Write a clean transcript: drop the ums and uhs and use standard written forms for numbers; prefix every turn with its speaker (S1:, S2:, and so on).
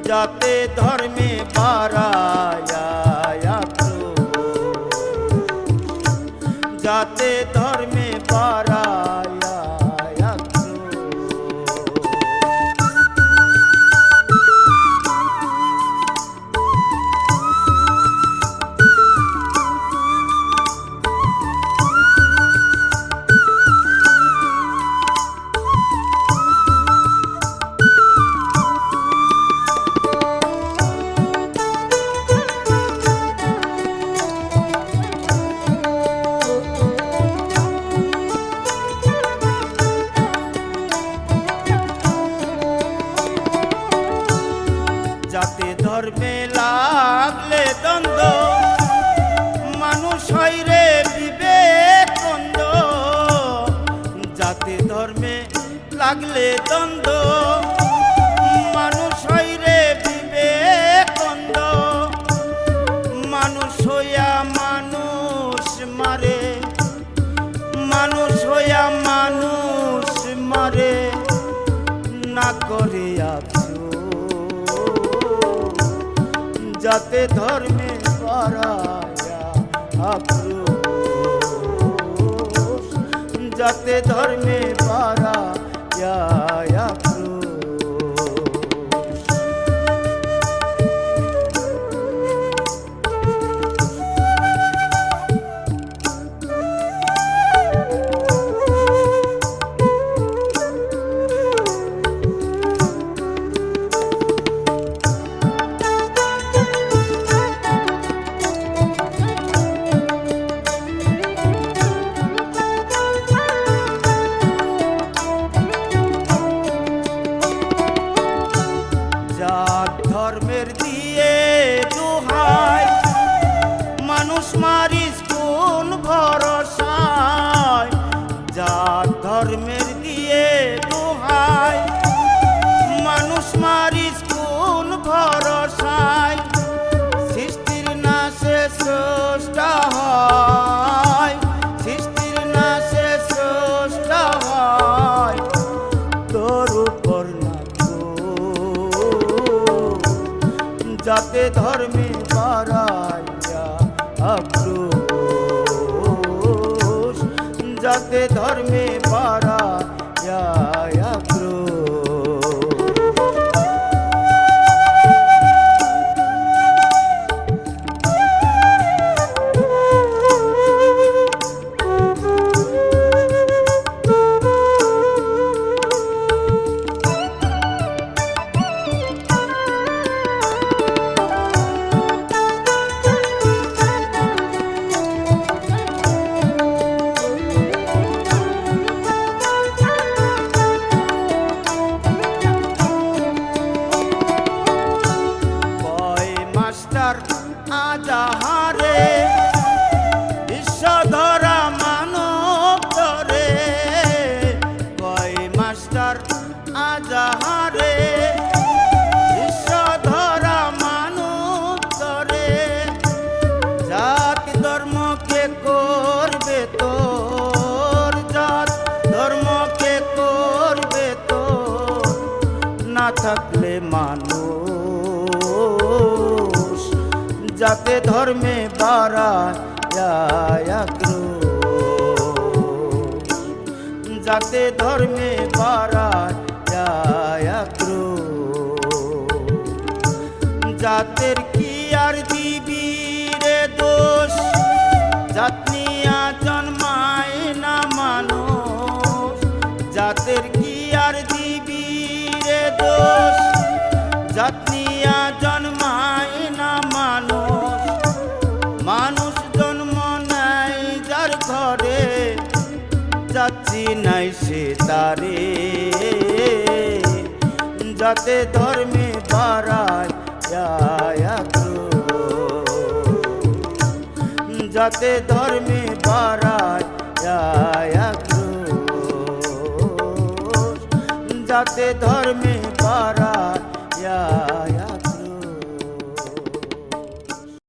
S1: जाते धर्मे बाराया जाते धर्मे बाराया जाते धर्मे लागले द्वंद्व मानुष হয় রে বিবেকন্দ जाते धर्मे लागले द्वंद्व मानुष হয় রে বিবেকন্দ মানুষ হইয়া মানুষ মারে মানুষ হইয়া মানুষ মারে না করে जाते धर्मे बाराया आक्रोश जाते धर्मे बाराया ধর্মের দিয়ে দোহাই মানুষ মারিস কোন ভরসায় জাত ধর্মের দিয়ে দোহাই মানুষ মারিস কোন ভরসায় সৃষ্টির নাশে স্রষ্টা হয় সৃষ্টির নাশে স্রষ্টা হয় তোর উপর जाते धर्मे बाराया आक्रोश जाते धर्मे बाराया আজাহারে বিশ্বধরা মানব ধরে কয় মাস্টার আজাহারে বিশ্বধরা মানব ধরে জাতি ধর্মকে করবে তোর জাত ধর্মকে করবে তোর না থাকলে মানুষ जाते धर्मे बाराया आक्रोश जाते धर्मे बाराया आक्रोश जातेर की आर दिबी रे दोष जात निया जन्माय ना मानुष जातेर की आर दिबी रे दोष जात निया जन्माय ना मानुष মানুষ জন্ম নাই যার ঘরে যাচ্ছি নাই সে তারে যাতে ধর্মে বাড়ায় যাতে ধর্মে বাড়ায় যাতে ধর্মে বাড়ায়